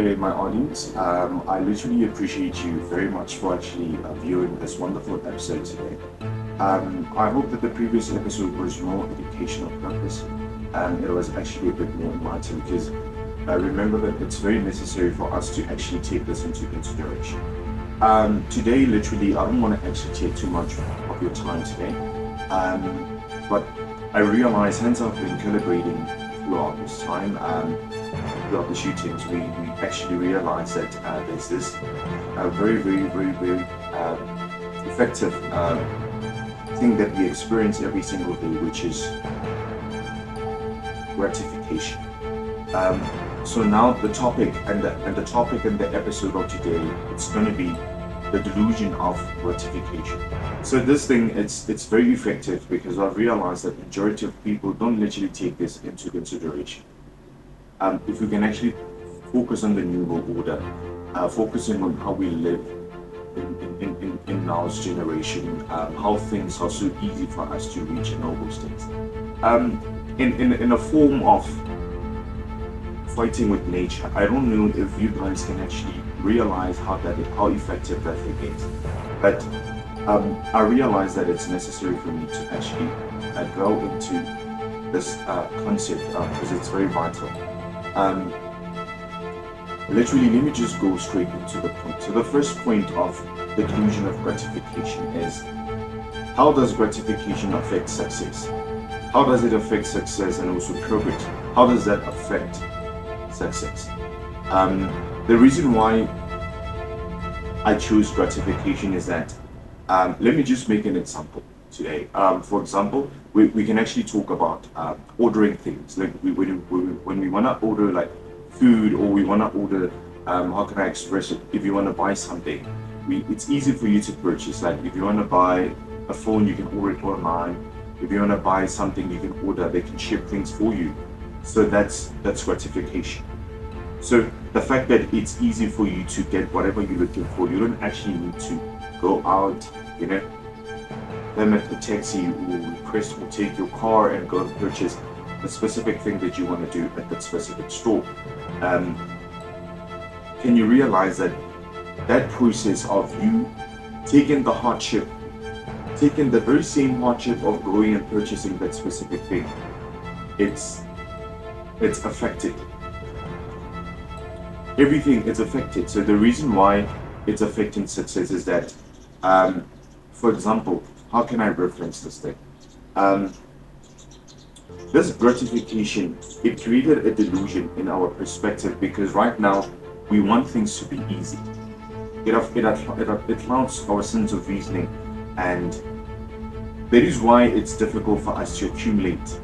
Hey, my audience, I literally appreciate you very much for actually viewing this wonderful episode today. I hope that the previous episode was more educational purpose and it was actually a bit more enlightening because remember that it's very necessary for us to actually take this into consideration. Today, literally, I don't want to actually take too much of your time today, but I realize, hence I've been calibrating throughout this time. Throughout the shootings, we actually realized that there's this very effective thing that we experience every single day, which is gratification. Um, so now the topic and the topic in the episode of today, it's going to be the delusion of gratification. So this thing, it's very effective because I've realized that majority of people don't literally take this into consideration. If we can actually focus on the new world order, focusing on how we live in now's generation, how things are so easy for us to reach and all those things. In a form of fighting with nature, I don't know if you guys can actually realize how effective that thing is, but I realize that it's necessary for me to actually go into this concept because it's very vital. Um, Literally, let me just go straight into the point. So the first point of the delusion of gratification is, how does gratification affect success? How does it affect success and also progress? How does that affect success? Um, the reason why I chose gratification is that, let me just make an example today. For example, we can actually talk about ordering things. Like when we want to order like food, or we want to order, how can I express it? If you want to buy something, it's easy for you to purchase. Like if you want to buy a phone, you can order it online. If you want to buy something, you can order. They can ship things for you. So that's gratification. So the fact that it's easy for you to get whatever you're looking for, you don't actually need to go out, you know, permit a taxi or request or take your car and go and purchase the specific thing that you want to do at that specific store. Um, can you realize that that process of you taking the hardship, taking the very same hardship of going and purchasing that specific thing, it's affected. Everything is affected. So the reason why it's affecting success is that, um, for example, how can I reference this thing? Um, this gratification, it created a delusion in our perspective because right now we want things to be easy. It clouds our sense of reasoning, and that is why it's difficult for us to accumulate,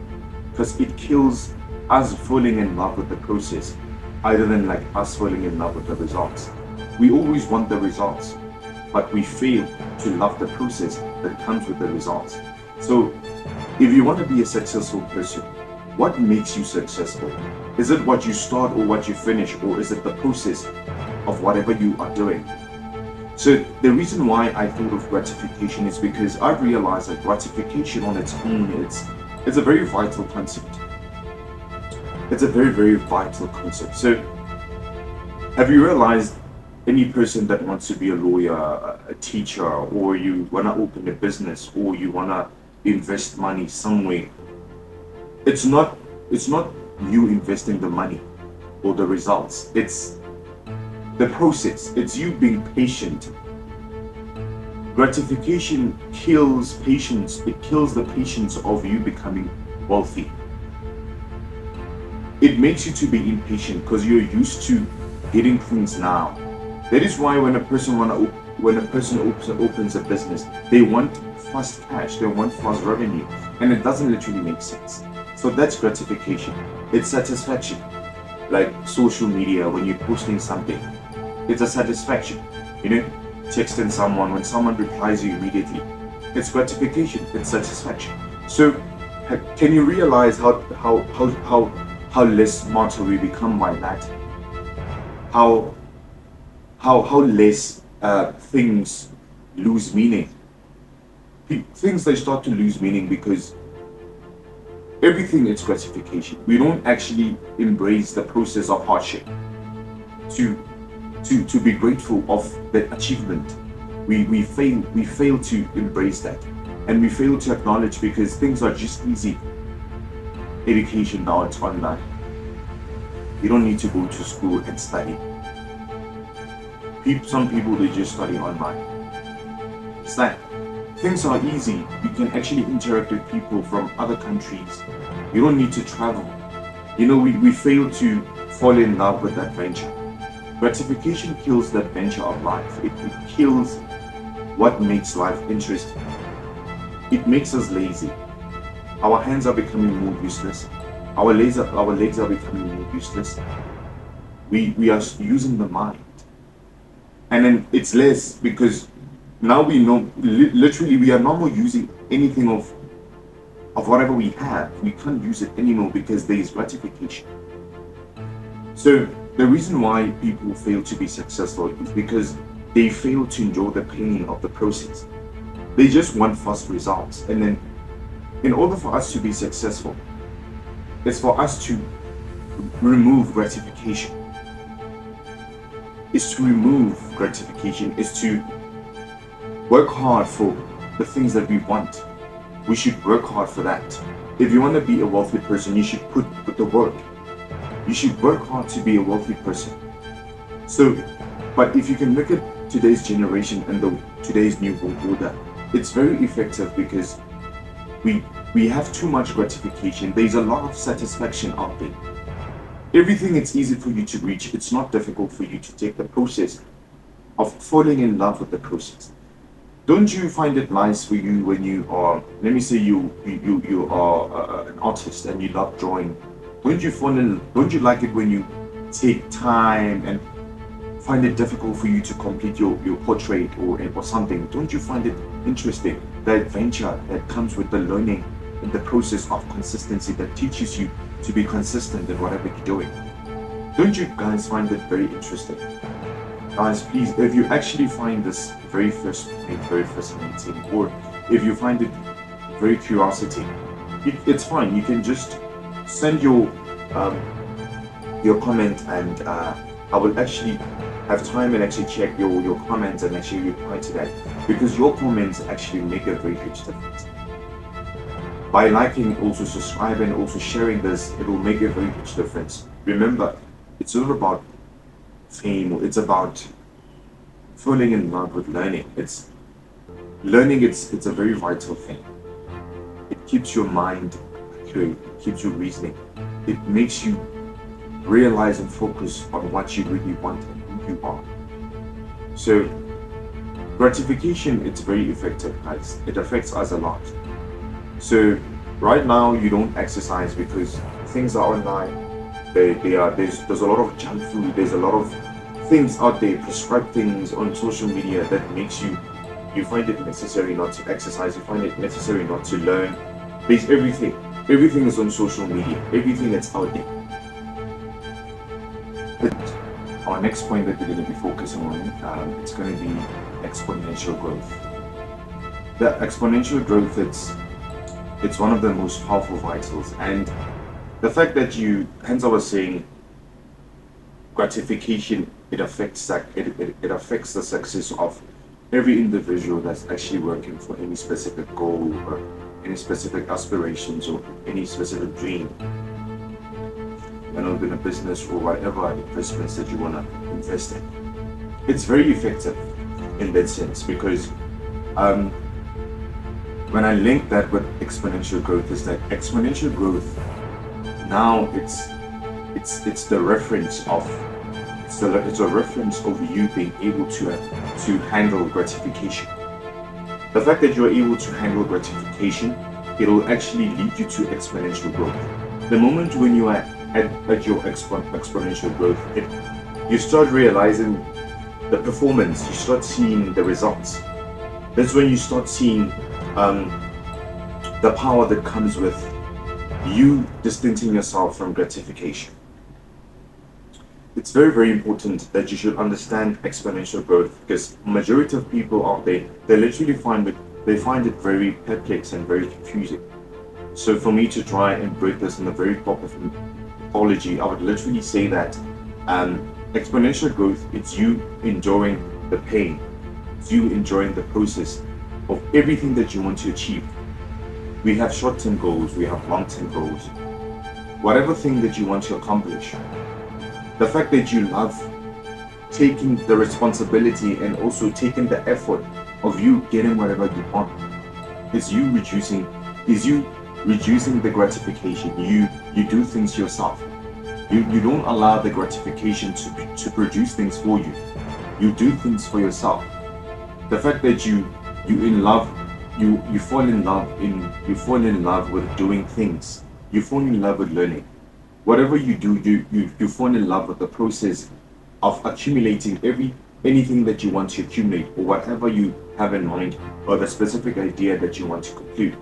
because it kills us falling in love with the process, other than like us falling in love with the results. We always want the results, but we fail to love the process that comes with the results. So, if you want to be a successful person, what makes you successful? Is it what you start or what you finish, or is it the process of whatever you are doing? So the reason why I thought of gratification is because I've realized that gratification on its own, it's a very vital concept. It's a very vital concept. So have you realized, any person that wants to be a lawyer, a teacher, or you want to open a business, or you want to invest money somewhere, it's not you investing the money or the results. It's the process. It's you being patient. Gratification kills patience. It kills the patience of you becoming wealthy. It makes you to be impatient because you're used to getting things now. That is why when a person opens a business, they want fast cash, they want fast revenue, and it doesn't literally make sense. So that's gratification. It's satisfaction. Like social media, when you're posting something, it's a satisfaction. You know, texting someone, when someone replies you immediately, it's gratification. It's satisfaction. So can you realize how less smarter we become by that? How less things lose meaning. Things, they start to lose meaning because everything is gratification. We don't actually embrace the process of hardship. to to be grateful of that achievement. We fail to embrace that, and we fail to acknowledge because things are just easy. Education now, it's online. You don't need to go to school and study. Some people, they just study online. It's like things are easy. You can actually interact with people from other countries. You don't need to travel. We fail to fall in love with adventure. Gratification kills the adventure of life. It kills what makes life interesting. It makes us lazy. Our hands are becoming more useless. Our legs are becoming more useless. We are using the mind. And then it's less because now we know, literally, we are no more using anything of whatever we have. We can't use it anymore because there is gratification. So the reason why people fail to be successful is because they fail to enjoy the pain of the process. They just want fast results. And then in order for us to be successful, it's for us to remove gratification. Is to remove gratification, is to work hard for the things that we want. We should work hard for that. If you want to be a wealthy person, you should put the work. You should work hard to be a wealthy person. So, but if you can look at today's generation and today's new world order, it's very effective because we have too much gratification. There's a lot of satisfaction out there. Everything, it's easy for you to reach. It's not difficult for you to take the process of falling in love with the process. Don't you find it nice for you when you are, let me say you are an artist and you love drawing? Don't you like it when you take time and find it difficult for you to complete your portrait or something? Don't you find it interesting, the adventure that comes with the learning and the process of consistency that teaches you to be consistent in whatever you're doing? Don't you guys find it very interesting? Guys, please, if you actually find this very fascinating, or if you find it very curiosity, it's fine. You can just send your comment, and I will actually have time and actually check your comments and actually reply to that, because your comments actually make a very huge difference. By liking, also subscribing, also sharing this, it will make a very huge difference. Remember, it's not about fame, it's about falling in love with learning. It's a very vital thing. It keeps your mind accurate, it keeps you reasoning. It makes you realize and focus on what you really want and who you are. So gratification, it's very effective, guys. It affects us a lot. So right now you don't exercise because things are online. There's a lot of junk food. There's a lot of things out there, prescribed things on social media that makes you find it necessary not to exercise. You find it necessary not to learn. There's everything. Everything is on social media. Everything that's out there. But our next point that we're going to be focusing on, it's going to be exponential growth. The exponential growth, it's one of the most powerful vitals, and the fact that hence I was saying, gratification, it affects the success of every individual that's actually working for any specific goal or any specific aspirations or any specific dream. In a business or whatever investments that you want to invest in. It's very effective in that sense because when I link that with exponential growth, is that exponential growth now it's the reference of it's a reference of you being able to handle gratification. The fact that you're able to handle gratification, it will actually lead you to exponential growth. The moment when you are at your exponential growth, you start realizing the performance, you start seeing the results. That's when you start seeing the power that comes with you distancing yourself from gratification. It's very, very important that you should understand exponential growth, because majority of people out there, they literally find it very perplexed and very confusing. So for me to try and break this in a very proper apology, I would literally say that Exponential growth, it's you enjoying the pain, it's you enjoying the process of everything that you want to achieve. We have short-term goals, we have long-term goals. Whatever thing that you want to accomplish, the fact that you love taking the responsibility and also taking the effort of you getting whatever you want is you reducing the gratification. You do things yourself. You don't allow the gratification to produce things for you. You do things for yourself. The fact that you fall in love with doing things. You fall in love with learning. Whatever you do, you fall in love with the process of accumulating anything that you want to accumulate, or whatever you have in mind, or the specific idea that you want to conclude.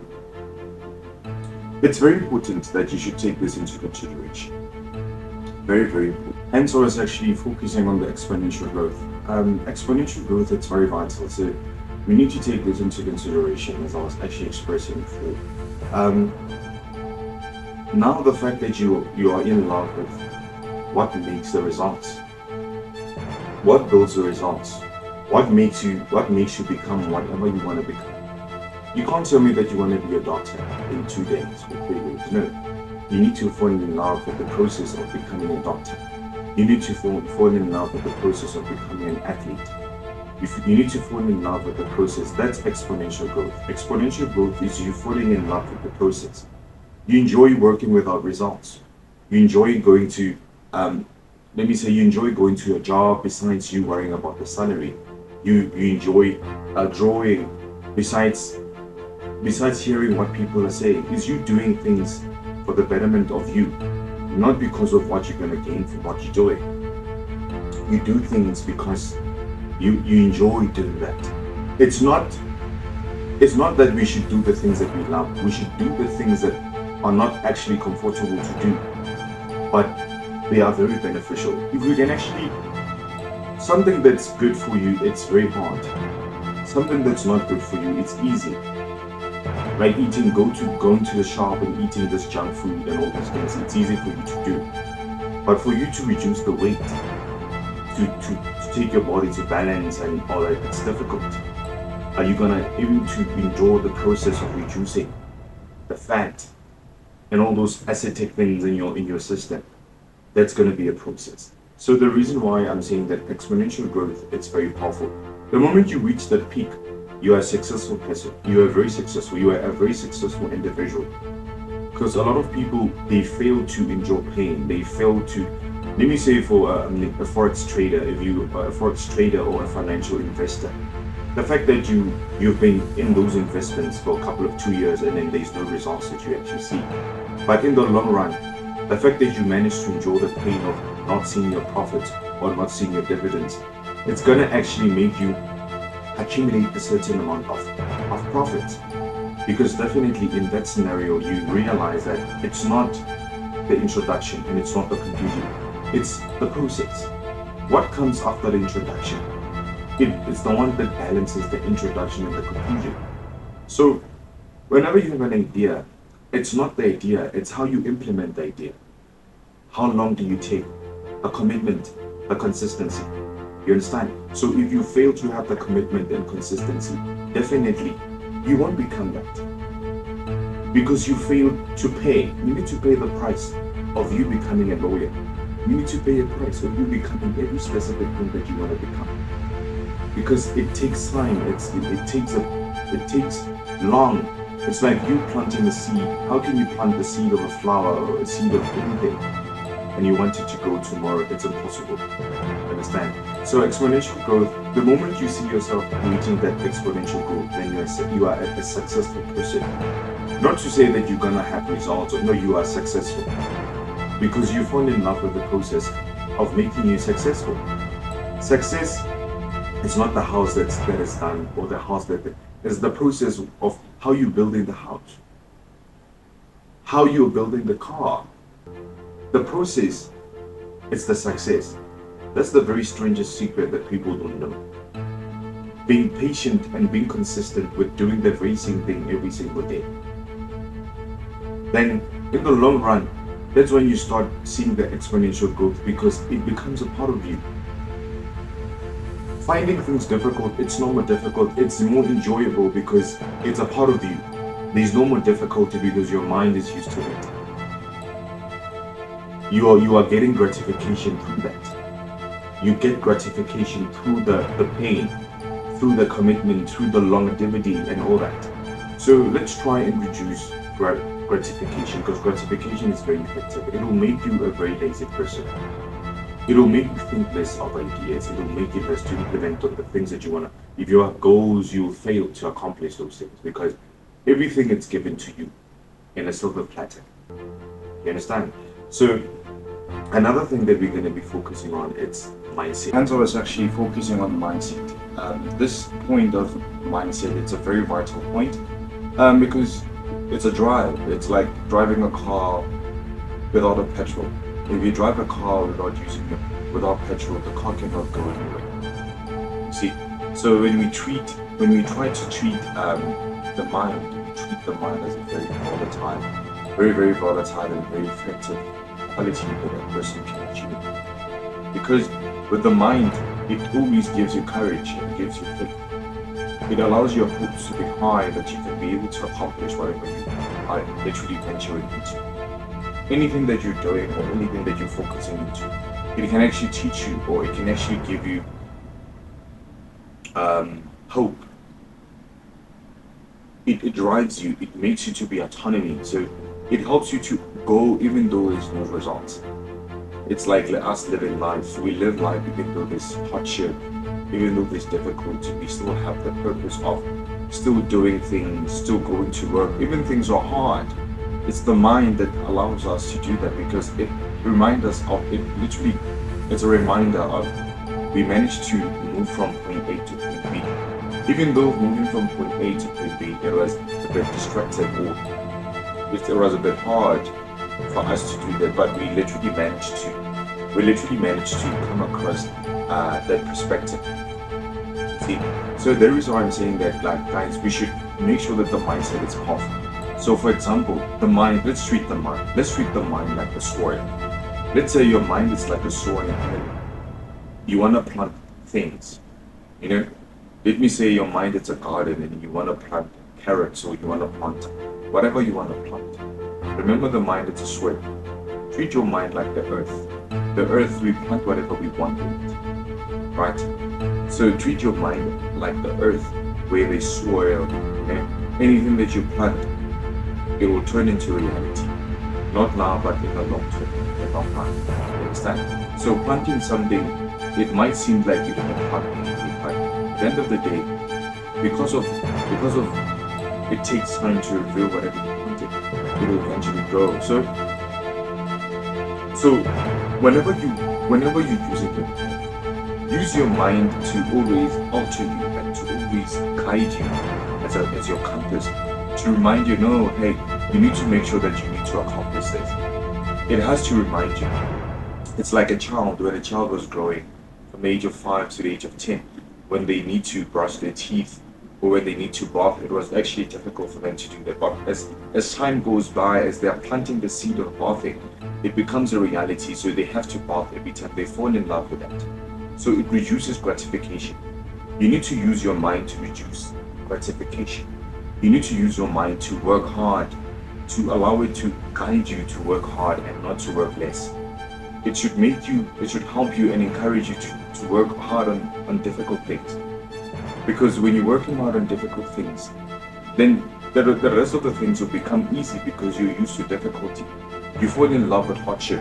It's very important that you should take this into consideration. Very, very important. Hence, I was actually focusing on the exponential growth. Exponential growth, it's very vital. So we need to take this into consideration, as I was actually expressing before. Now, the fact that you are in love with what makes the results, what builds the results, what makes you become whatever you want to become. You can't tell me that you want to be a doctor in 2 days or 3 days. No. You need to fall in love with the process of becoming a doctor. You need to fall in love with the process of becoming an athlete. You need to fall in love with the process. That's exponential growth. Exponential growth is you falling in love with the process. You enjoy working without results. You enjoy going to, you enjoy going to your job besides you worrying about the salary. You enjoy drawing besides hearing what people are saying. Is you doing things for the betterment of you, not because of what you're going to gain from what you're doing. You do things because you enjoy doing that. It's not that we should do the things that we love. We should do the things that are not actually comfortable to do, but they are very beneficial. If we can actually, something that's good for you, it's very hard. Something that's not good for you, it's easy. Like going to the shop and eating this junk food and all these things, it's easy for you to do. But for you to reduce the weight, to take your body to balance and all that, it's difficult. Are you gonna able to enjoy the process of reducing the fat and all those acetic things in your system? That's gonna be a process. So the reason why I'm saying that exponential growth, it's very powerful. The moment you reach that peak, you are a successful person. You are very successful. You are a very successful individual. Because a lot of people, they fail to enjoy pain. They fail to, let me say for a forex trader, if you are a forex trader or a financial investor, the fact that you've been in those investments for a couple of 2 years and then there's no results that you actually see. But in the long run, the fact that you manage to enjoy the pain of not seeing your profits or not seeing your dividends, it's gonna actually make you accumulate a certain amount of profits. Because definitely in that scenario, you realize that it's not the introduction and it's not the conclusion, it's the process. What comes after the introduction? It's the one that balances the introduction and the conclusion. So whenever you have an idea, it's not the idea, it's how you implement the idea. How long do you take? A commitment, a consistency. You understand? So if you fail to have the commitment and consistency, definitely you won't become that. Because you fail to pay. You need to pay the price of you becoming a lawyer. You need to pay a price of you becoming every specific thing that you want to become. Because it takes time. It takes long. It's like you planting a seed. How can you plant the seed of a flower or a seed of anything and you want it to grow tomorrow? It's impossible. Understand? So exponential growth, the moment you see yourself reaching that exponential growth, then you are a successful person. Not to say that you're gonna have results, or no, you are successful. Because you fall in love with the process of making you successful. Success is not the house that is done, or the house that is the process of how you're building the house, how you're building the car. The process is the success. That's the very strangest secret that people don't know. Being patient and being consistent with doing the very same thing every single day. Then, in the long run, That's when you start seeing the exponential growth because it becomes a part of you. Finding things difficult, it's no more difficult, it's more enjoyable because it's a part of you. There's no more difficulty because your mind is used to it. You are getting gratification through that. You get gratification through the pain, through the commitment, through the longevity and all that. So let's try and reduce gratification because gratification is very effective. It will make you a very lazy person. It will make you think less of ideas. It will make you less to implement on the things that you want to. If you have goals, you will fail to accomplish those things because everything is given to you in a silver platter. You understand? So another thing that we're going to be focusing on is mindset. Hanzo is actually focusing on mindset. This point of mindset, it's a very vital point because it's a drive. It's like driving a car without a petrol. If you drive a car without petrol, the car cannot go anywhere. See, so when we try to treat the mind, we treat the mind as a very very volatile and very effective quality that a person can achieve. Because with the mind, it always gives you courage, it gives you faith. It allows your hopes to be high that you can be able to accomplish whatever you are literally venturing into. Anything that you're doing or anything that you're focusing into, it can actually teach you or it can actually give you hope. It drives you, it makes you to be autonomy. So it helps you to go even though there's no results. It's like us living life. We live life even though there's hardship, even though there's difficulty, we still have the purpose of still doing things, still going to work, even things are hard. It's the mind that allows us to do that because it reminds us of it. Literally, it's a reminder of we managed to move from point A to point B. Even though moving from point A to point B, it was a bit distracted or it was a bit hard for us to do that, but we literally managed to come across that perspective. See, so there is why I'm saying that, like, guys, we should make sure that the mindset is powerful. So, for example, the mind. Let's treat the mind like a soil. Let's say your mind is like a soil, and you want to plant things. You know, let me say your mind is a garden, and you want to plant carrots, or you want to plant whatever you want to plant. Remember, the mind is a soil. Treat your mind like the earth. The earth, we plant whatever we want in it, right? So treat your mind like the earth, where there's soil. Okay? Anything that you plant, it will turn into reality. Not now, but in the long term, in the long run. You understand? So planting something, it might seem like you don't plant anything, but at the end of the day, because of it takes time to reveal whatever you planted, it will eventually grow. So whenever you're using your mind, use your mind to always alter you and to always guide you as your compass, to remind you, no, hey, you need to make sure that you need to accomplish this. It has to remind you. It's like a child, when a child was growing from the age of 5 to the age of 10, when they need to brush their teeth or when they need to bath, it was actually difficult for them to do that. But as time goes by, as they are planting the seed of bathing, it becomes a reality. So they have to bath every time. They fall in love with that. So it reduces gratification. You need to use your mind to reduce gratification. You need to use your mind to work hard, to allow it to guide you to work hard and not to work less. It should help you and encourage you to work hard on difficult things. Because when you're working hard on difficult things, then the rest of the things will become easy because you're used to difficulty. You fall in love with hardship.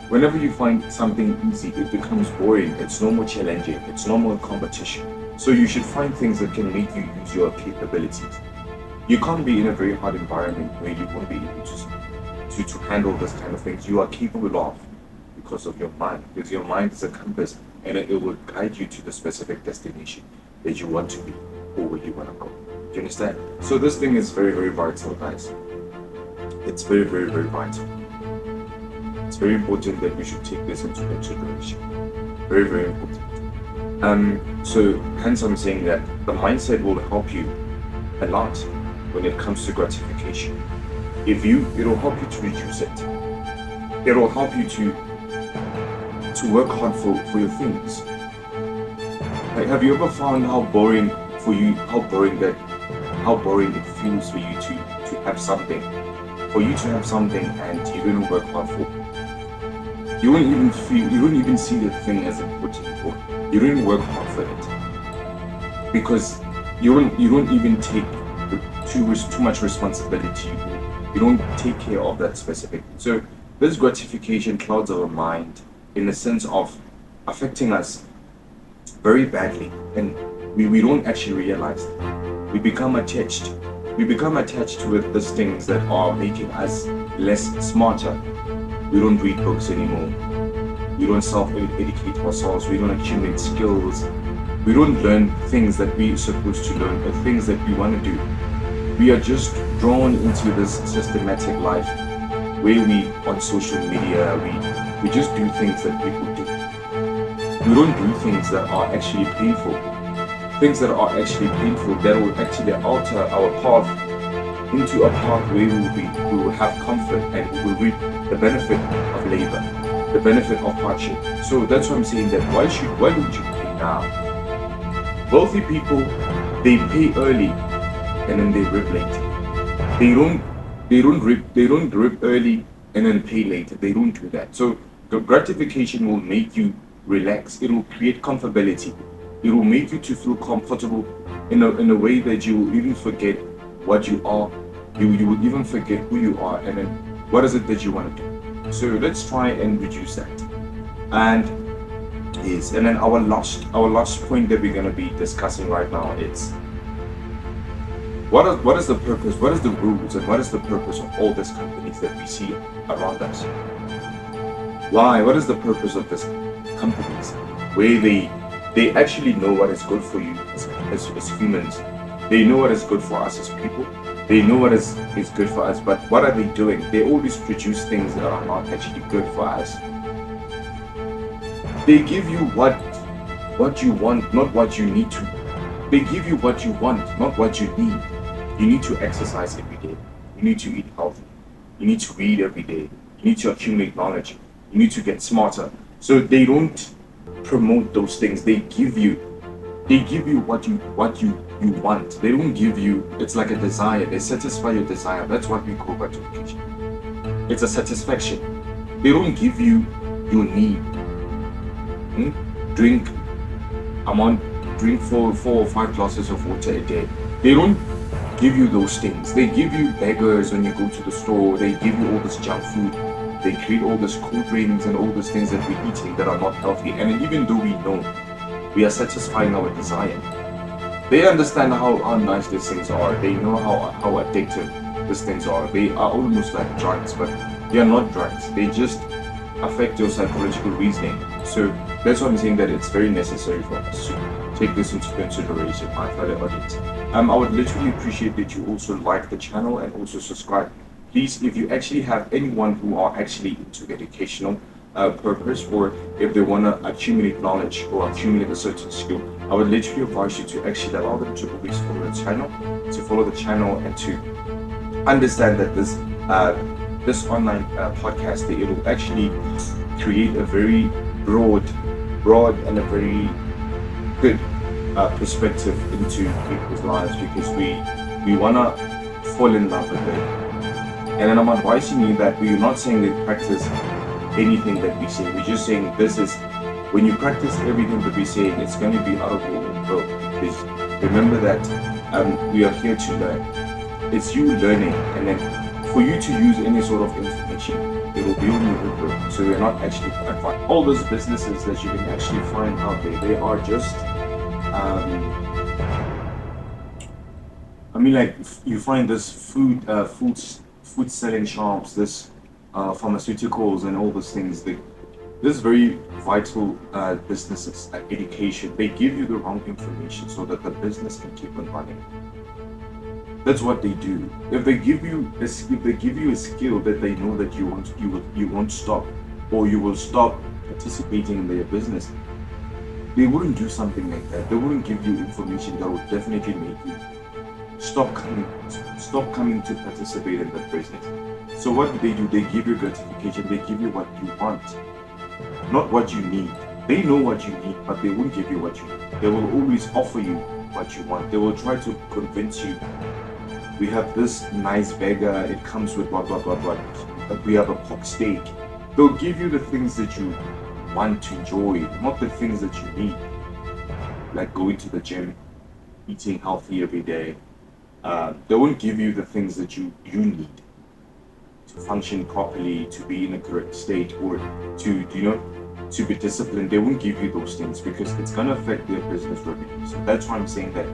Whenever you find something easy, it becomes boring. It's no more challenging. It's no more competition. So you should find things that can make you use your capabilities. You can't be in a very hard environment where you won't be able to handle this kind of things. You are capable of because of your mind. Because your mind is a compass and it will guide you to the specific destination that you want to be or where you want to go. Do you understand? So this thing is very, very vital, guys. It's very, very, very vital. It's very important that we should take this into consideration. Very, very important. So hence I'm saying that the mindset will help you a lot when it comes to gratification. It'll help you to reduce it. it will help you to work hard for your things. Like, have you ever found how boring it feels for you to have something, and you didn't work hard for? You don't even see the thing as important, or you didn't work hard for it, because you don't even take too much responsibility. You don't take care of that specific thing. So this gratification clouds our mind in the sense of affecting us very badly, and we don't actually realize it. We become attached with these things that are making us less smarter. We don't read books anymore. We don't self-educate ourselves. We don't accumulate skills. We don't learn things that we're supposed to learn, or things that we want to do. We are just drawn into this systematic life where we, on social media, we just do things that people do. We don't do things that are actually painful. Things that are actually painful, that will actually alter our path into a path where we will have comfort, and we will reap the benefit of labor, the benefit of hardship. So that's what I'm saying, that why don't you pay now? Wealthy people, they pay early and then they rip late. They don't rip early and then pay later. They don't do that. So the gratification will make you relax. It will create comfortability. It will make you to feel comfortable in a way that you will even forget what you are. You will even forget who you are, and then what is it that you want to do. So let's try and reduce that. And then our last point that we're going to be discussing right now is what is the purpose, what is the rules, and what is the purpose of all these companies that we see around us? Why? What is the purpose of these companies where they actually know what is good for you as humans? They know what is good for us as people. They know what is good for us, but what are they doing? They always produce things that are not actually good for us. They give you what you want, not what you need to. They give you what you want, not what you need. You need to exercise every day. You need to eat healthy. You need to read every day. You need to accumulate knowledge. You need to get smarter. So they don't promote those things. They give you what you want. They don't give you, it's like a desire. They satisfy your desire. That's what we call gratification. It's a satisfaction. They don't give you your need. Drink 4 or 5 glasses of water a day. They don't give you those things. They give you beggars when you go to the store. They give you all this junk food. They create all this cool drinks and all those things that we're eating that are not healthy. And even though we know, we are satisfying our desire. They understand how nice these things are. They know how addictive these things are. They are almost like drugs, but they are not drugs. They just affect your psychological reasoning. So that's why I'm saying that it's very necessary for us to take this into consideration, my fellow audience. I would literally appreciate that you also like the channel and also subscribe. Please, if you actually have anyone who are actually into educational purpose, or if they want to accumulate knowledge or accumulate a certain skill, I would literally advise you to actually allow them to always follow the channel, and to understand that this online podcast, it will actually create a very broad and a very good perspective into people's lives, because we want to fall in love with it. And then I'm advising you that we're not saying that practice anything that we say. We're just saying this is, when you practice everything that we say, it's going to be out of your own will. Because remember that we are here to learn. It's you learning, and then for you to use any sort of information, it will be on your own will. So you're not actually qualified. All those businesses that you can actually find out there, they are just like you find this food selling shops, this pharmaceuticals and all those things. This very vital businesses like education, they give you the wrong information so that the business can keep on running. That's what they do. If they give you a skill that they know that you won't stop, or you will stop participating in their business, they wouldn't do something like that. They wouldn't give you information that would definitely make you stop coming to participate in that business. So what do? They give you gratification. They give you what you want, not what you need. They know what you need, but they won't give you what you need. They will always offer you what you want. They will try to convince you. We have this nice burger. It comes with what. We have a pork steak. They'll give you the things that you want to enjoy, not the things that you need. Like going to the gym, eating healthy every day. They won't give you the things that you need to function properly, to be in a correct state, or to be disciplined. They won't give you those things because it's gonna affect their business revenue. So that's why I'm saying that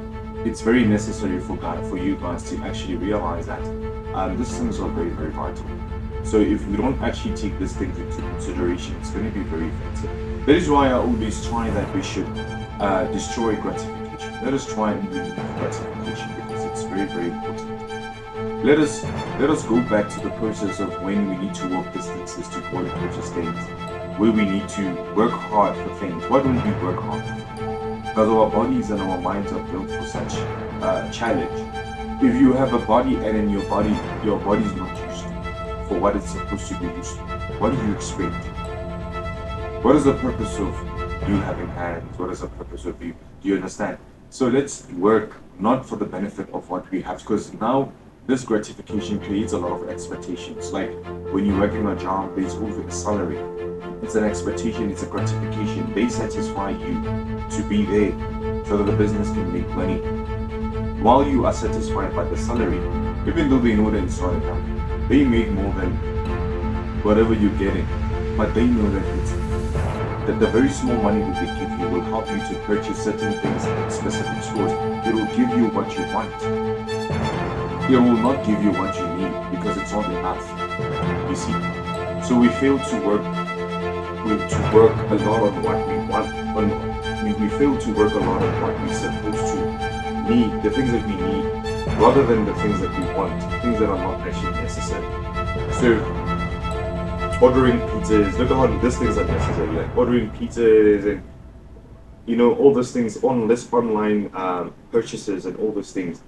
it's very necessary for you guys to actually realize that these things are very, very vital. So if we don't actually take these things into consideration, it's going to be very effective. That is why I always try that we should destroy gratification. Let us try and remove gratification because it's very, very important. Let us go back to the process of when we need to walk distances to go and purchase things, where we need to work hard for things. Why don't we work hard? Because our bodies and our minds are built for such challenge. If you have a body and in your body is not used to for what it's supposed to be used to, what do you expect? What is the purpose of you having hands? What is the purpose of you? Do you understand? So let's work not for the benefit of what we have, because now this gratification creates a lot of expectations. Like when you're working a job, there's over a salary. It's an expectation, it's a gratification. They satisfy you to be there so that the business can make money. While you are satisfied by the salary, even though they know that it's not enough, they make more than whatever you're getting, but they know that the very small money that they give you will help you to purchase certain things at specific stores. It will give you what you want. It will not give you what you need because it's not enough. You see? So we fail to work a lot on what we want. We fail to work a lot on what we're supposed to need, the things that we need, rather than the things that we want, things that are not actually necessary. So ordering pizzas, look at how these things are necessary, like ordering pizzas and all those things, online purchases and all those things.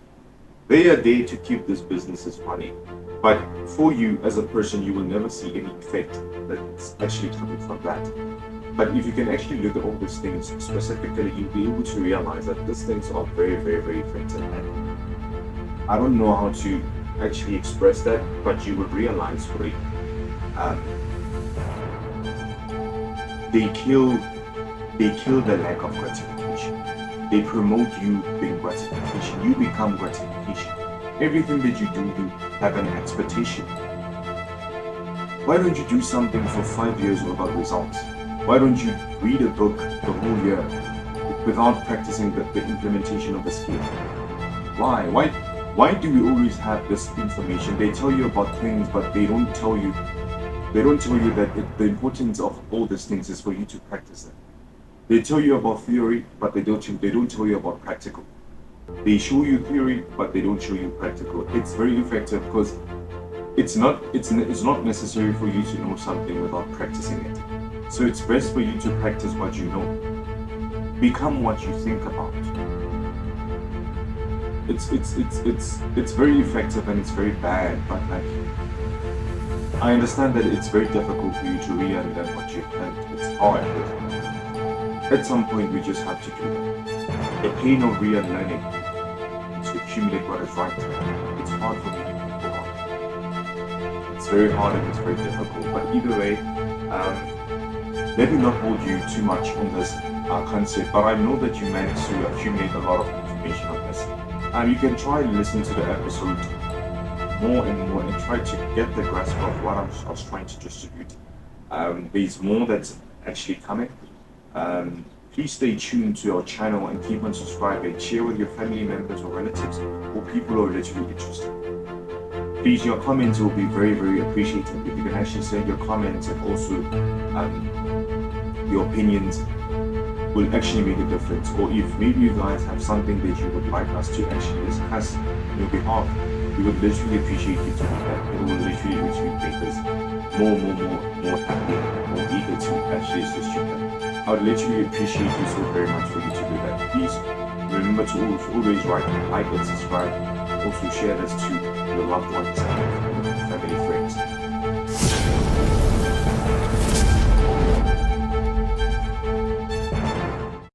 They are there to keep this businesses running. But for you as a person, you will never see any effect that's actually coming from that. But if you can actually look at all these things specifically, you'll be able to realize that these things are very, very, very effective. And I don't know how to actually express that, but you will realize for it. They kill the lack of gratification. They promote you being gratification. You become gratification. Everything that you do, you have an expectation. Why don't you do something for 5 years without results? Why don't you read a book the whole year without practicing the implementation of the skill? Why do we always have this information? They tell you about things, but they don't tell you that the importance of all these things is for you to practice them. They tell you about theory, but they don't tell you about practical. They show you theory, but they don't show you practical. It's very effective because it's not necessary for you to know something without practicing it. So it's best for you to practice what you know. Become what you think about. It's very effective and it's very bad, but like I understand that it's very difficult for you to relearn what you've learned. It's hard, but at some point we just have to do that. The pain of relearning to accumulate what is right. It's hard for many people. It's very hard and it's very difficult. But either way, let me not hold you too much on this concept, but I know that you managed to accumulate a lot of information on this. You can try and listen to the episode more and more and try to get the grasp of what I was trying to distribute. There's more that's actually coming. Please stay tuned to our channel and keep on subscribing. Share with your family members or relatives or people who are literally interested. Please, your comments will be very, very appreciated. If you can actually send your comments and also your opinions will actually make a difference. Or if maybe you guys have something that you would like us to actually discuss on your behalf, we would literally appreciate you to do that. It will literally make us more happy, more eager to actually assist you. I would literally appreciate you so very much for you to do that. Please remember to always like and subscribe. Also share this to your loved ones and family friends.